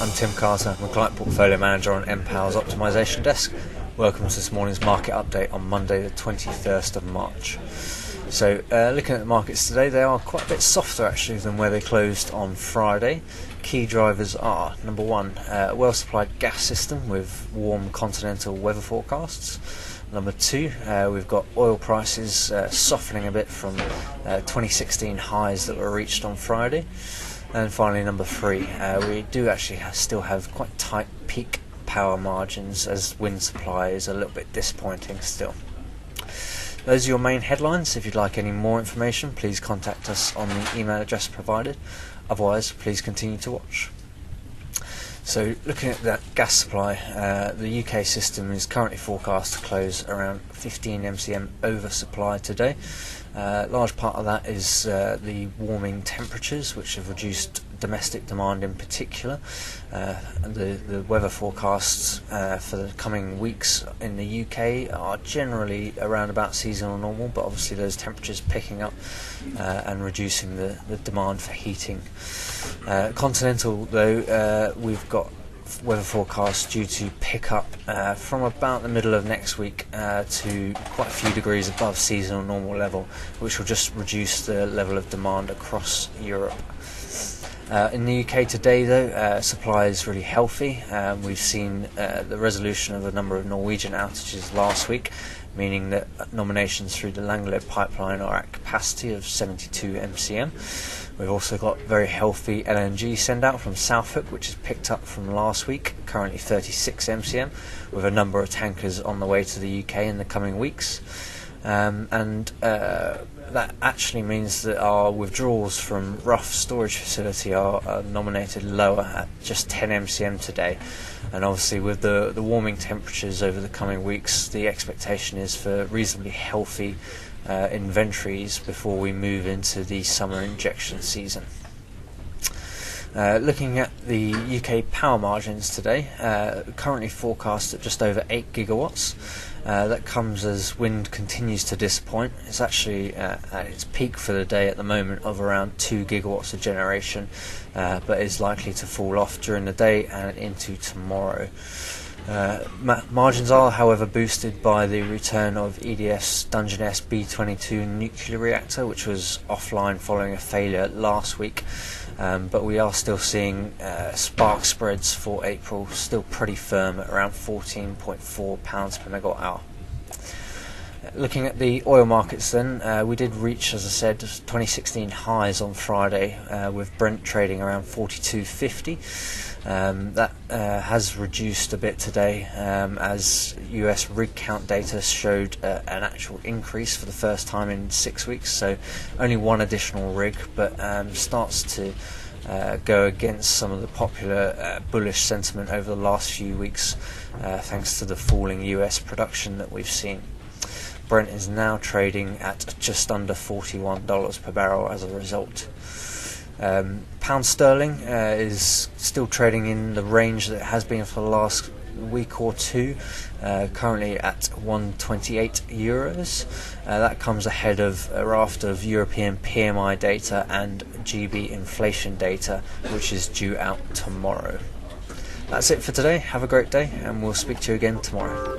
I'm Tim Carter, I'm a Client Portfolio Manager on npower's Optimisation Desk. Welcome to this morning's market update on Monday the 21st of March. So looking at the markets today, they are quite a bit softer actually than where they closed on Friday. Key drivers are, number one, a well-supplied gas system with warm continental weather forecasts. Number two, we've got oil prices softening a bit from 2016 highs that were reached on Friday. And finally, number three, we do actually still have quite tight peak power margins as wind supply is a little bit disappointing still. Those are your main headlines. If you'd like any more information, please contact us on the email address provided. Otherwise, please continue to watch. So looking at that gas supply, the UK system is currently forecast to close around 15 MCM oversupply today. Large part of that is the warming temperatures, which have reduced domestic demand in particular. The weather forecasts for the coming weeks in the UK are generally around about seasonal normal, but obviously those temperatures picking up and reducing the demand for heating. Continental though, we've got weather forecasts due to pick up from about the middle of next week to quite a few degrees above seasonal normal level, which will just reduce the level of demand across Europe. In the UK today though, supply is really healthy. We've seen the resolution of a number of Norwegian outages last week, meaning that nominations through the Langelow pipeline are at capacity of 72 MCM. We've also got very healthy LNG send-out from Southhook, which has picked up from last week, currently 36 MCM, with a number of tankers on the way to the UK in the coming weeks. That actually means that our withdrawals from Rough storage facility are nominated lower at just 10 MCM today. And obviously with the warming temperatures over the coming weeks, the expectation is for reasonably healthy inventories before we move into the summer injection season. Looking at the UK power margins today, currently forecast at just over 8 gigawatts. That comes as wind continues to disappoint. It's actually at its peak for the day at the moment of around 2 gigawatts of generation, but is likely to fall off during the day and into tomorrow. Margins are, however, boosted by the return of EDF's Dungeness B22 nuclear reactor, which was offline following a failure last week. But we are still seeing spark spreads for April still pretty firm at around £14.4 per megawatt hour. Looking at the oil markets then, we did reach, as I said, 2016 highs on Friday, with Brent trading around 42.50. That has reduced a bit today as US rig count data showed an actual increase for the first time in 6 weeks, so only one additional rig, but starts to go against some of the popular bullish sentiment over the last few weeks thanks to the falling US production that we've seen. Brent is now trading at just under $41 per barrel as a result. Pound sterling is still trading in the range that it has been for the last week or two, currently at 128 euros. That comes ahead of a raft of European PMI data and GB inflation data, which is due out tomorrow. That's it for today. Have a great day, and we'll speak to you again tomorrow.